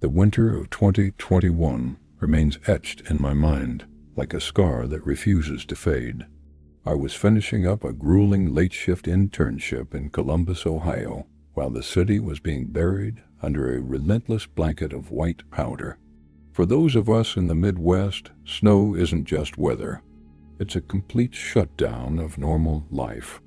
The winter of 2021 remains etched in my mind, like a scar that refuses to fade. I was finishing up a grueling late-shift internship in Columbus, Ohio, while the city was being buried under a relentless blanket of white powder. For those of us in the Midwest, snow isn't just weather. It's a complete shutdown of normal life.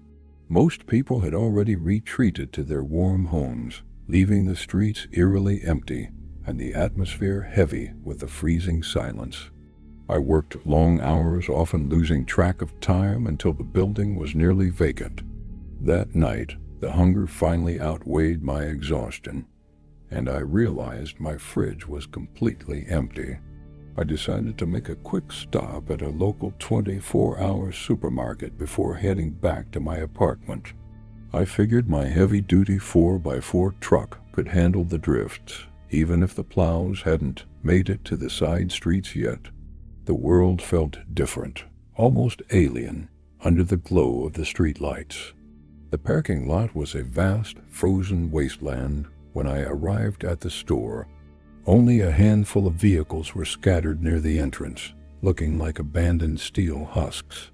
Most people had already retreated to their warm homes, leaving the streets eerily empty and the atmosphere heavy with the freezing silence. I worked long hours, often losing track of time until the building was nearly vacant. That night, the hunger finally outweighed my exhaustion, and I realized my fridge was completely empty. I decided to make a quick stop at a local 24-hour supermarket before heading back to my apartment. I figured my heavy-duty 4x4 truck could handle the drifts, even if the plows hadn't made it to the side streets yet. The world felt different, almost alien, under the glow of the streetlights. The parking lot was a vast, frozen wasteland when I arrived at the store. Only a handful of vehicles were scattered near the entrance, looking like abandoned steel husks.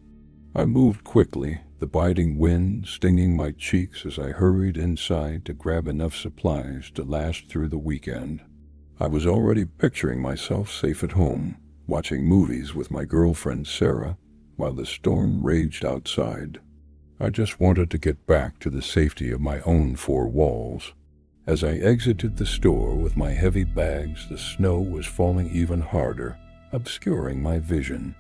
I moved quickly, the biting wind stinging my cheeks as I hurried inside to grab enough supplies to last through the weekend. I was already picturing myself safe at home, watching movies with my girlfriend Sarah, while the storm raged outside. I just wanted to get back to the safety of my own four walls. As I exited the store with my heavy bags, the snow was falling even harder, obscuring my vision.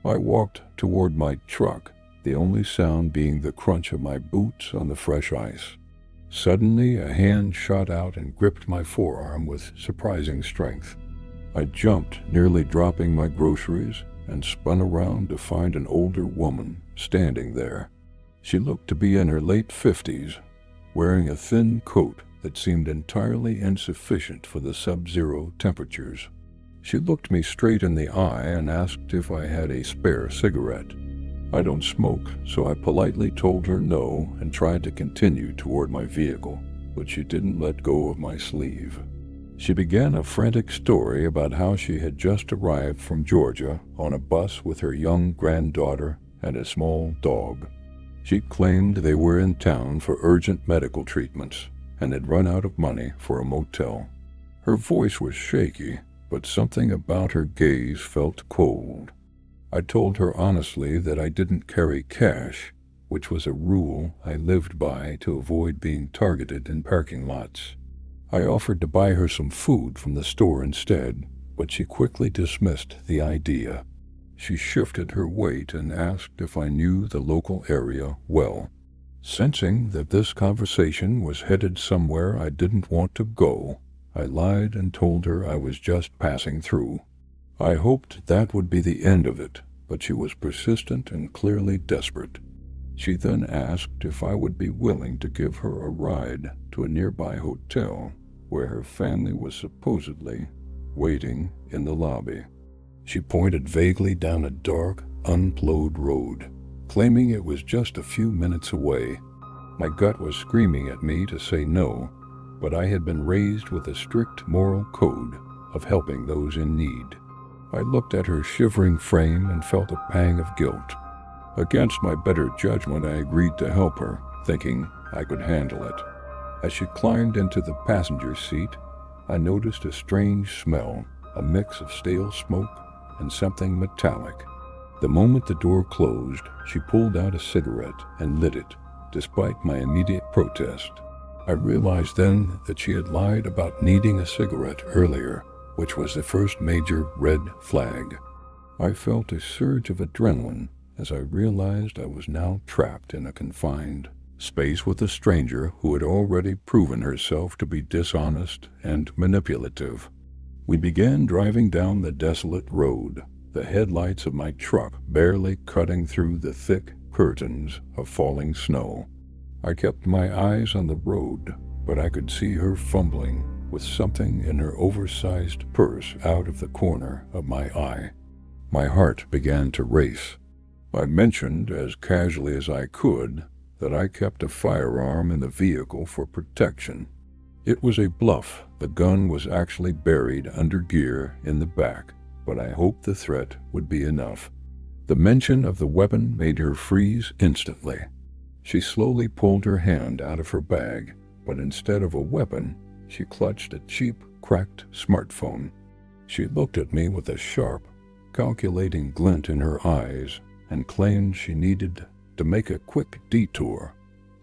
I walked toward my truck, the only sound being the crunch of my boots on the fresh ice. Suddenly, a hand shot out and gripped my forearm with surprising strength. I jumped, nearly dropping my groceries, and spun around to find an older woman standing there. She looked to be in her late 50s, wearing a thin coat that seemed entirely insufficient for the sub-zero temperatures. She looked me straight in the eye and asked if I had a spare cigarette. I don't smoke, so I politely told her no and tried to continue toward my vehicle, but she didn't let go of my sleeve. She began a frantic story about how she had just arrived from Georgia on a bus with her young granddaughter and a small dog. She claimed they were in town for urgent medical treatments and had run out of money for a motel. Her voice was shaky, but something about her gaze felt cold. I told her honestly that I didn't carry cash, which was a rule I lived by to avoid being targeted in parking lots. I offered to buy her some food from the store instead, but she quickly dismissed the idea. She shifted her weight and asked if I knew the local area well. Sensing that this conversation was headed somewhere I didn't want to go, I lied and told her I was just passing through. I hoped that would be the end of it, but she was persistent and clearly desperate. She then asked if I would be willing to give her a ride to a nearby hotel where her family was supposedly waiting in the lobby. She pointed vaguely down a dark, unplowed road, claiming it was just a few minutes away. My gut was screaming at me to say no, but I had been raised with a strict moral code of helping those in need. I looked at her shivering frame and felt a pang of guilt. Against my better judgment, I agreed to help her, thinking I could handle it. As she climbed into the passenger seat, I noticed a strange smell, a mix of stale smoke and something metallic. The moment the door closed, she pulled out a cigarette and lit it, despite my immediate protest. I realized then that she had lied about needing a cigarette earlier, which was the first major red flag. I felt a surge of adrenaline as I realized I was now trapped in a confined space with a stranger who had already proven herself to be dishonest and manipulative. We began driving down the desolate road, the headlights of my truck barely cutting through the thick curtains of falling snow. I kept my eyes on the road, but I could see her fumbling with something in her oversized purse out of the corner of my eye. My heart began to race. I mentioned, as casually as I could, that I kept a firearm in the vehicle for protection. It was a bluff. The gun was actually buried under gear in the back, but I hoped the threat would be enough. The mention of the weapon made her freeze instantly. She slowly pulled her hand out of her bag, but instead of a weapon, she clutched a cheap, cracked smartphone. She looked at me with a sharp, calculating glint in her eyes and claimed she needed to make a quick detour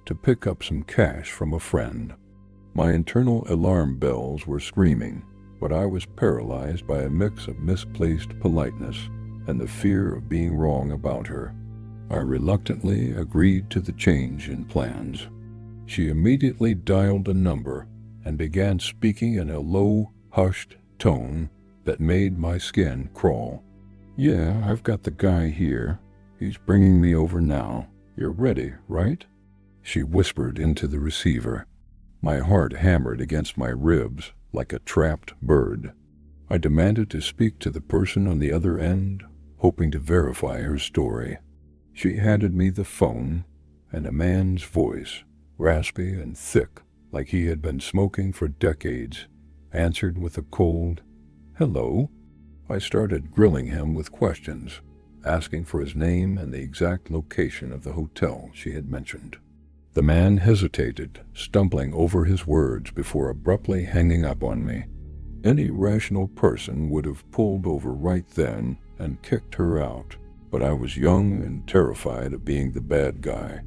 to pick up some cash from a friend. My internal alarm bells were screaming, but I was paralyzed by a mix of misplaced politeness and the fear of being wrong about her. I reluctantly agreed to the change in plans. She immediately dialed a number and began speaking in a low, hushed tone that made my skin crawl. "Yeah, I've got the guy here. He's bringing me over now. You're ready, right?" she whispered into the receiver. My heart hammered against my ribs like a trapped bird. I demanded to speak to the person on the other end, hoping to verify her story. She handed me the phone, and a man's voice, raspy and thick like he had been smoking for decades, answered with a cold, "Hello." I started grilling him with questions, asking for his name and the exact location of the hotel she had mentioned. The man hesitated, stumbling over his words before abruptly hanging up on me. Any rational person would have pulled over right then and kicked her out, but I was young and terrified of being the bad guy.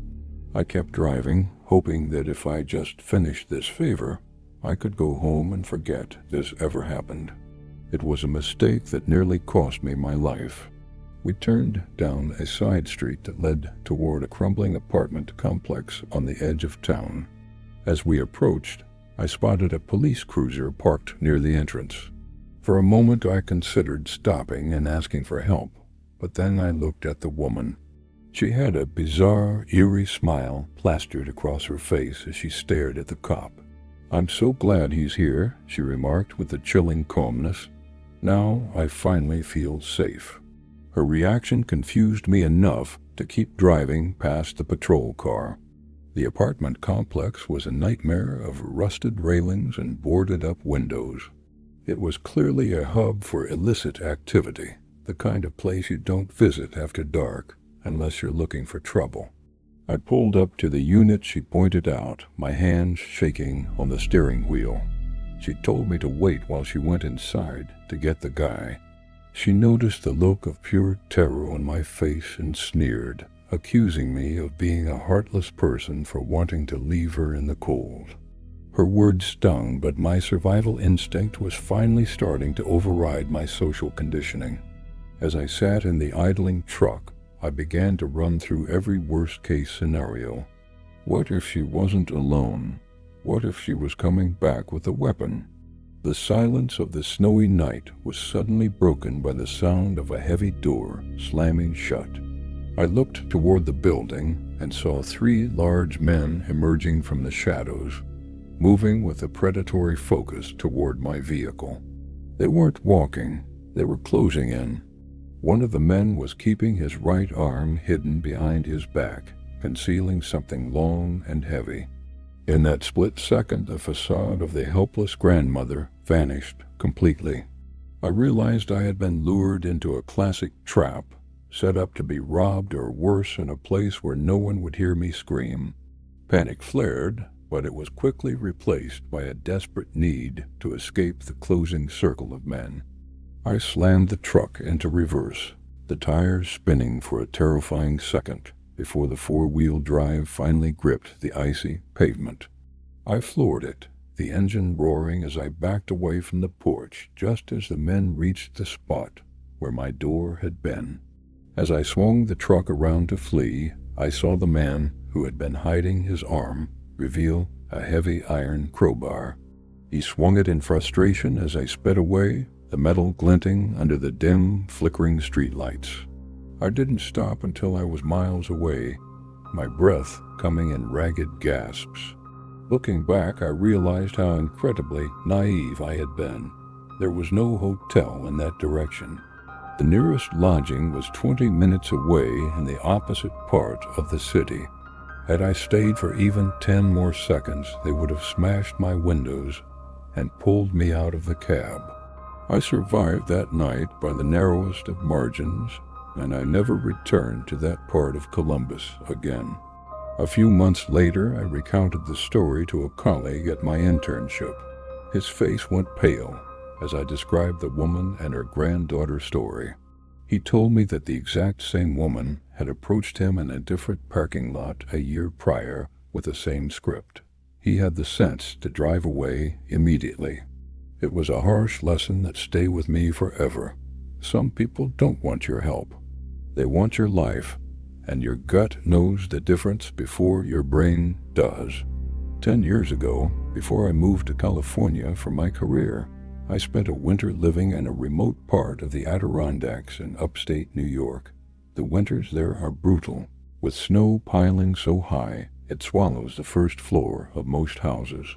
I kept driving, hoping that if I just finished this favor, I could go home and forget this ever happened. It was a mistake that nearly cost me my life. We turned down a side street that led toward a crumbling apartment complex on the edge of town. As we approached, I spotted a police cruiser parked near the entrance. For a moment I considered stopping and asking for help, but then I looked at the woman. She had a bizarre, eerie smile plastered across her face as she stared at the cop. "I'm so glad he's here," she remarked with a chilling calmness. "Now I finally feel safe." Her reaction confused me enough to keep driving past the patrol car. The apartment complex was a nightmare of rusted railings and boarded-up windows. It was clearly a hub for illicit activity, the kind of place you don't visit after dark unless you're looking for trouble. I pulled up to the unit she pointed out, my hands shaking on the steering wheel. She told me to wait while she went inside to get the guy. She noticed the look of pure terror on my face and sneered, accusing me of being a heartless person for wanting to leave her in the cold. Her words stung, but my survival instinct was finally starting to override my social conditioning. As I sat in the idling truck, I began to run through every worst-case scenario. What if she wasn't alone? What if she was coming back with a weapon? The silence of the snowy night was suddenly broken by the sound of a heavy door slamming shut. I looked toward the building and saw 3 large men emerging from the shadows, moving with a predatory focus toward my vehicle. They weren't walking, they were closing in. One of the men was keeping his right arm hidden behind his back, concealing something long and heavy. In that split second, the facade of the helpless grandmother vanished completely. I realized I had been lured into a classic trap, set up to be robbed or worse in a place where no one would hear me scream. Panic flared, but it was quickly replaced by a desperate need to escape the closing circle of men. I slammed the truck into reverse, the tires spinning for a terrifying second before the 4-wheel drive finally gripped the icy pavement. I floored it, the engine roaring as I backed away from the porch just as the men reached the spot where my door had been. As I swung the truck around to flee, I saw the man who had been hiding his arm reveal a heavy iron crowbar. He swung it in frustration as I sped away, the metal glinting under the dim, flickering streetlights. I didn't stop until I was miles away, my breath coming in ragged gasps. Looking back, I realized how incredibly naive I had been. There was no hotel in that direction. The nearest lodging was 20 minutes away in the opposite part of the city. Had I stayed for even 10 more seconds, they would have smashed my windows and pulled me out of the cab. I survived that night by the narrowest of margins, and I never returned to that part of Columbus again. A few months later, I recounted the story to a colleague at my internship. His face went pale as I described the woman and her granddaughter's story. He told me that the exact same woman had approached him in a different parking lot a year prior with the same script. He had the sense to drive away immediately. It was a harsh lesson that stayed with me forever. Some people don't want your help. They want your life, and your gut knows the difference before your brain does. 10 years ago, before I moved to California for my career, I spent a winter living in a remote part of the Adirondacks in upstate New York. The winters there are brutal, with snow piling so high it swallows the first floor of most houses.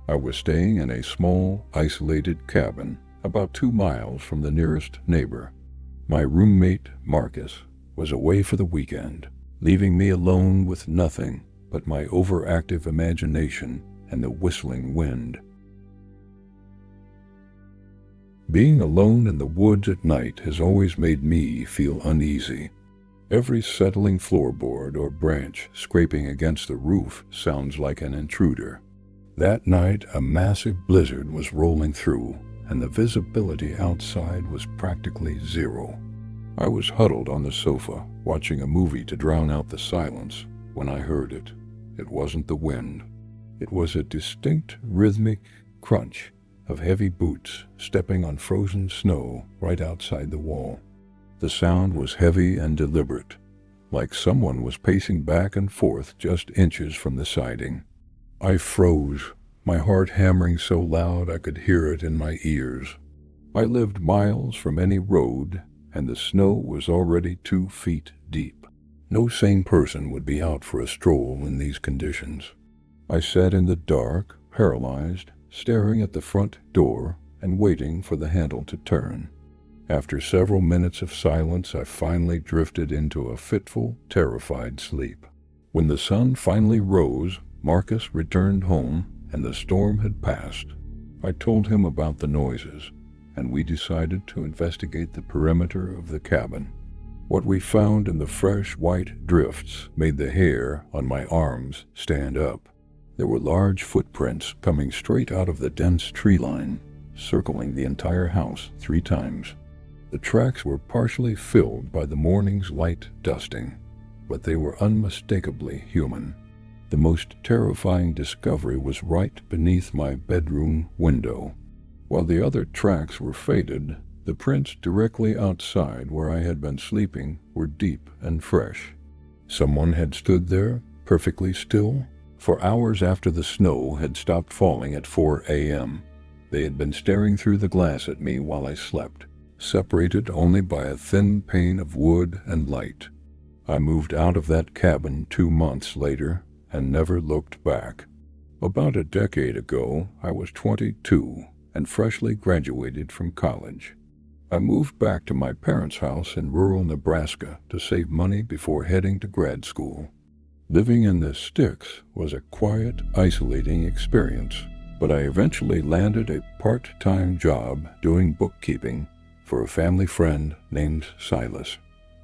I was staying in a small, isolated cabin about 2 miles from the nearest neighbor. My roommate, Marcus, was away for the weekend, leaving me alone with nothing but my overactive imagination and the whistling wind. Being alone in the woods at night has always made me feel uneasy. Every settling floorboard or branch scraping against the roof sounds like an intruder. That night, a massive blizzard was rolling through, and the visibility outside was practically zero. I was huddled on the sofa, watching a movie to drown out the silence, when I heard it. It wasn't the wind. It was a distinct, rhythmic crunch of heavy boots stepping on frozen snow right outside the wall. The sound was heavy and deliberate, like someone was pacing back and forth just inches from the siding. I froze, my heart hammering so loud I could hear it in my ears. I lived miles from any road, and the snow was already 2 feet deep. No sane person would be out for a stroll in these conditions. I sat in the dark, paralyzed, staring at the front door and waiting for the handle to turn. After several minutes of silence, I finally drifted into a fitful, terrified sleep. When the sun finally rose, Marcus returned home and the storm had passed. I told him about the noises, and we decided to investigate the perimeter of the cabin. What we found in the fresh white drifts made the hair on my arms stand up. There were large footprints coming straight out of the dense tree line, circling the entire house 3 times. The tracks were partially filled by the morning's light dusting, but they were unmistakably human. The most terrifying discovery was right beneath my bedroom window. While the other tracks were faded, the prints directly outside where I had been sleeping were deep and fresh. Someone had stood there, perfectly still, for hours after the snow had stopped falling at 4 a.m. They had been staring through the glass at me while I slept, separated only by a thin pane of wood and light. I moved out of that cabin 2 months later and never looked back. About a decade ago, I was 22 and freshly graduated from college. I moved back to my parents' house in rural Nebraska to save money before heading to grad school. Living in the sticks was a quiet, isolating experience, but I eventually landed a part-time job doing bookkeeping for a family friend named Silas.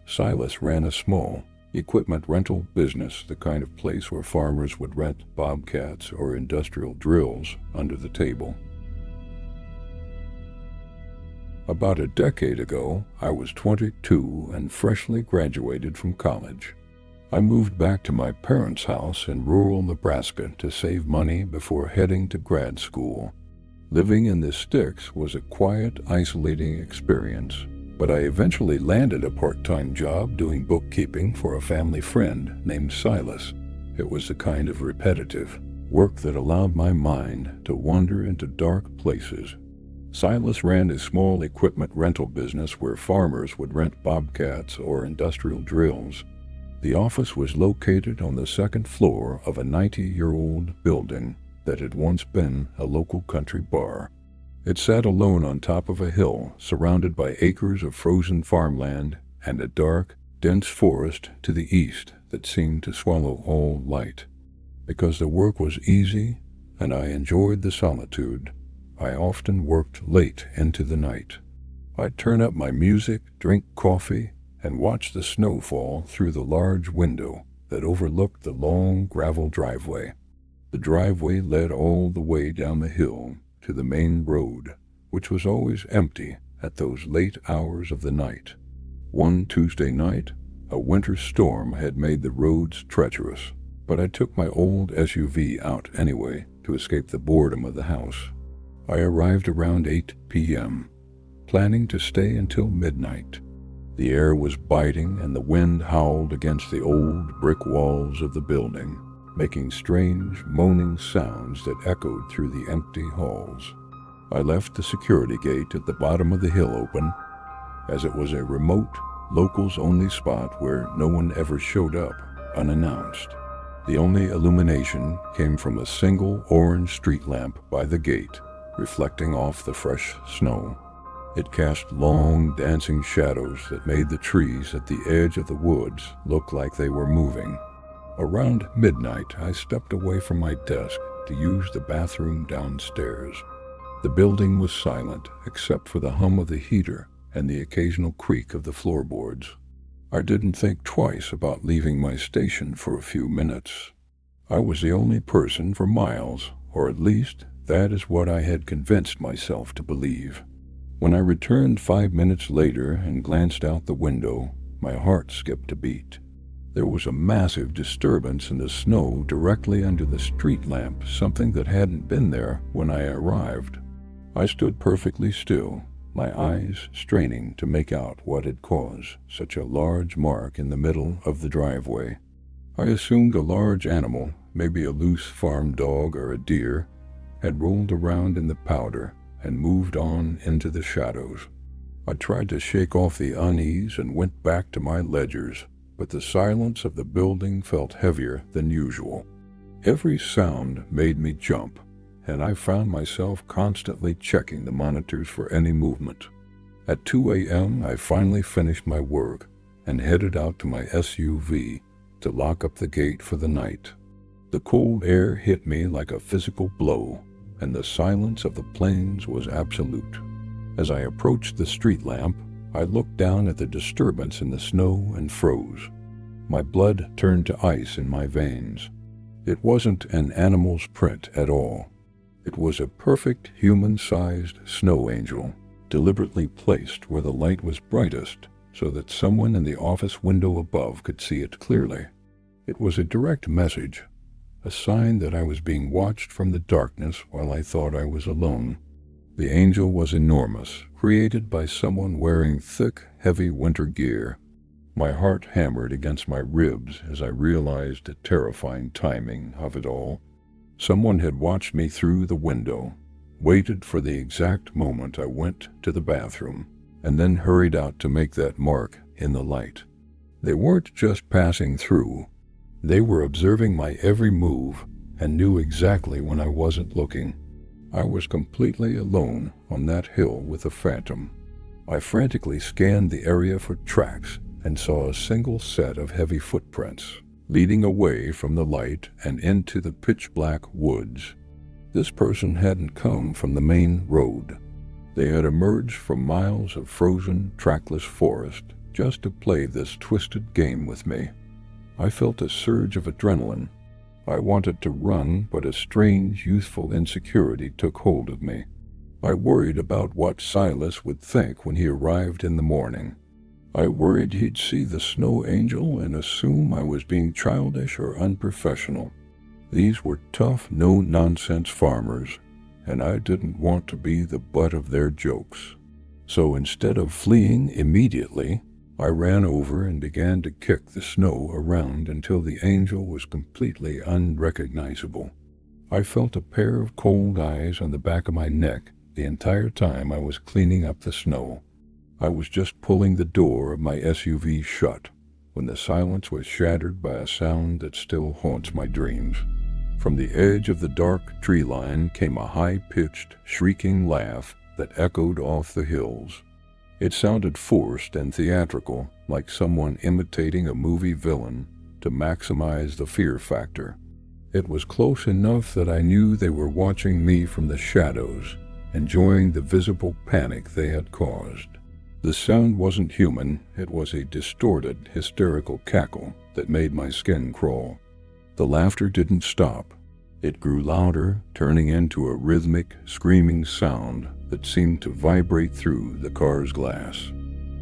Silas ran a small equipment rental business, the kind of place where farmers would rent bobcats or industrial drills under the table. About a decade ago, I was 22 and freshly graduated from college. I moved back to my parents' house in rural Nebraska to save money before heading to grad school. Living in the sticks was a quiet, isolating experience, but I eventually landed a part-time job doing bookkeeping for a family friend named Silas. It was the kind of repetitive work that allowed my mind to wander into dark places. Silas ran a small equipment rental business where farmers would rent bobcats or industrial drills. The office was located on the 2nd floor of a 90-year-old building that had once been a local country bar. It sat alone on top of a hill, surrounded by acres of frozen farmland and a dark, dense forest to the east that seemed to swallow all light. Because the work was easy and I enjoyed the solitude, I often worked late into the night. I'd turn up my music, drink coffee, and watch the snow fall through the large window that overlooked the long gravel driveway. The driveway led all the way down the hill to the main road, which was always empty at those late hours of the night. One Tuesday night, a winter storm had made the roads treacherous, but I took my old SUV out anyway to escape the boredom of the house. I arrived around 8 p.m., planning to stay until midnight. The air was biting and the wind howled against the old brick walls of the building, making strange, moaning sounds that echoed through the empty halls. I left the security gate at the bottom of the hill open, as it was a remote, locals-only spot where no one ever showed up unannounced. The only illumination came from a single orange street lamp by the gate, reflecting off the fresh snow. It cast long, dancing shadows that made the trees at the edge of the woods look like they were moving. Around midnight, I stepped away from my desk to use the bathroom downstairs. The building was silent except for the hum of the heater and the occasional creak of the floorboards. I didn't think twice about leaving my station for a few minutes. I was the only person for miles, or at least that is what I had convinced myself to believe. When I returned 5 minutes later and glanced out the window, my heart skipped a beat. There was a massive disturbance in the snow directly under the street lamp, something that hadn't been there when I arrived. I stood perfectly still, my eyes straining to make out what had caused such a large mark in the middle of the driveway. I assumed a large animal, maybe a loose farm dog or a deer, had rolled around in the powder and moved on into the shadows. I tried to shake off the unease and went back to my ledgers, but the silence of the building felt heavier than usual. Every sound made me jump, and I found myself constantly checking the monitors for any movement. At 2 a.m., I finally finished my work and headed out to my SUV to lock up the gate for the night. The cold air hit me like a physical blow, and the silence of the plains was absolute. As I approached the street lamp, I looked down at the disturbance in the snow and froze. My blood turned to ice in my veins. It wasn't an animal's print at all. It was a perfect human-sized snow angel, deliberately placed where the light was brightest so that someone in the office window above could see it clearly. It was a direct message, a sign that I was being watched from the darkness while I thought I was alone. The angel was enormous, created by someone wearing thick, heavy winter gear. My heart hammered against my ribs as I realized the terrifying timing of it all. Someone had watched me through the window, waited for the exact moment I went to the bathroom, and then hurried out to make that mark in the light. They weren't just passing through. They were observing my every move and knew exactly when I wasn't looking. I was completely alone on that hill with a phantom. I frantically scanned the area for tracks and saw a single set of heavy footprints, leading away from the light and into the pitch-black woods. This person hadn't come from the main road. They had emerged from miles of frozen, trackless forest just to play this twisted game with me. I felt a surge of adrenaline. I wanted to run, but a strange, youthful insecurity took hold of me. I worried about what Silas would think when he arrived in the morning. I worried he'd see the snow angel and assume I was being childish or unprofessional. These were tough, no-nonsense farmers, and I didn't want to be the butt of their jokes. So instead of fleeing immediately, I ran over and began to kick the snow around until the angel was completely unrecognizable. I felt a pair of cold eyes on the back of my neck the entire time I was cleaning up the snow. I was just pulling the door of my SUV shut when the silence was shattered by a sound that still haunts my dreams. From the edge of the dark tree line came a high-pitched, shrieking laugh that echoed off the hills. It sounded forced and theatrical, like someone imitating a movie villain to maximize the fear factor. It was close enough that I knew they were watching me from the shadows, enjoying the visible panic they had caused. The sound wasn't human, it was a distorted, hysterical cackle that made my skin crawl. The laughter didn't stop. It grew louder, turning into a rhythmic, screaming sound that seemed to vibrate through the car's glass.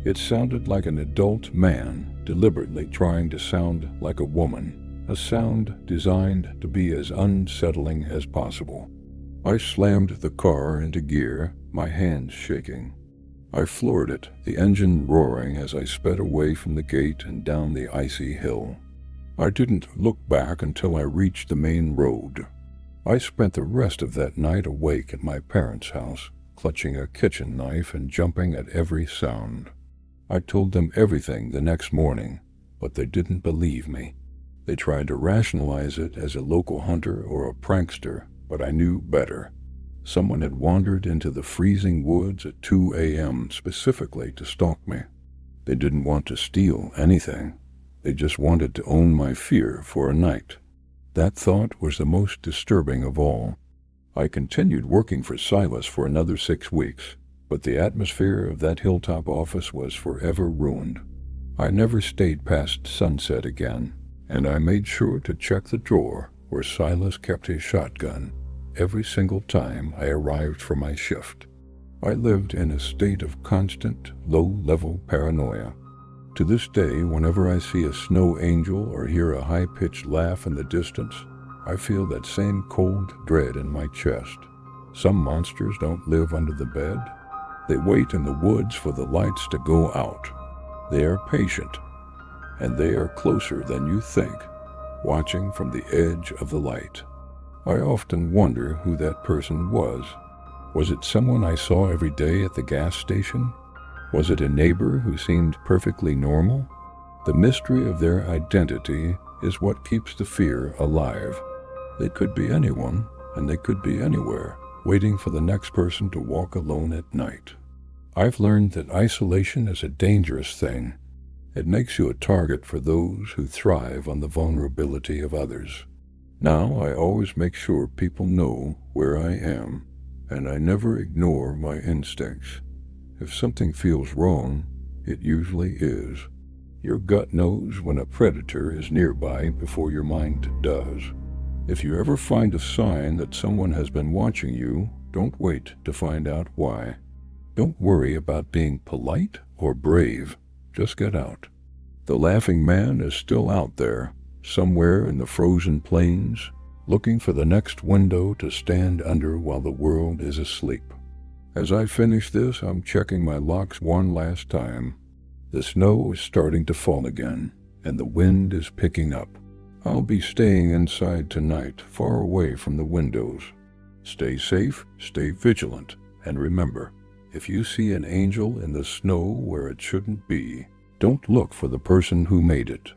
It sounded like an adult man deliberately trying to sound like a woman, a sound designed to be as unsettling as possible. I slammed the car into gear, my hands shaking. I floored it, the engine roaring as I sped away from the gate and down the icy hill. I didn't look back until I reached the main road. I spent the rest of that night awake at my parents' house, clutching a kitchen knife and jumping at every sound. I told them everything the next morning, but they didn't believe me. They tried to rationalize it as a local hunter or a prankster, but I knew better. Someone had wandered into the freezing woods at 2 a.m. specifically to stalk me. They didn't want to steal anything. They just wanted to own my fear for a night. That thought was the most disturbing of all. I continued working for Silas for another 6 weeks, but the atmosphere of that hilltop office was forever ruined. I never stayed past sunset again, and I made sure to check the drawer where Silas kept his shotgun every single time I arrived for my shift. I lived in a state of constant, low-level paranoia. To this day, whenever I see a snow angel or hear a high-pitched laugh in the distance, I feel that same cold dread in my chest. Some monsters don't live under the bed. They wait in the woods for the lights to go out. They are patient, and they are closer than you think, watching from the edge of the light. I often wonder who that person was. Was it someone I saw every day at the gas station? Was it a neighbor who seemed perfectly normal? The mystery of their identity is what keeps the fear alive. They could be anyone, and they could be anywhere, waiting for the next person to walk alone at night. I've learned that isolation is a dangerous thing. It makes you a target for those who thrive on the vulnerability of others. Now I always make sure people know where I am, and I never ignore my instincts. If something feels wrong, it usually is. Your gut knows when a predator is nearby before your mind does. If you ever find a sign that someone has been watching you, don't wait to find out why. Don't worry about being polite or brave. Just get out. The laughing man is still out there, somewhere in the frozen plains, looking for the next window to stand under while the world is asleep. As I finish this, I'm checking my locks one last time. The snow is starting to fall again, and the wind is picking up. I'll be staying inside tonight, far away from the windows. Stay safe, stay vigilant, and remember, if you see an angel in the snow where it shouldn't be, don't look for the person who made it.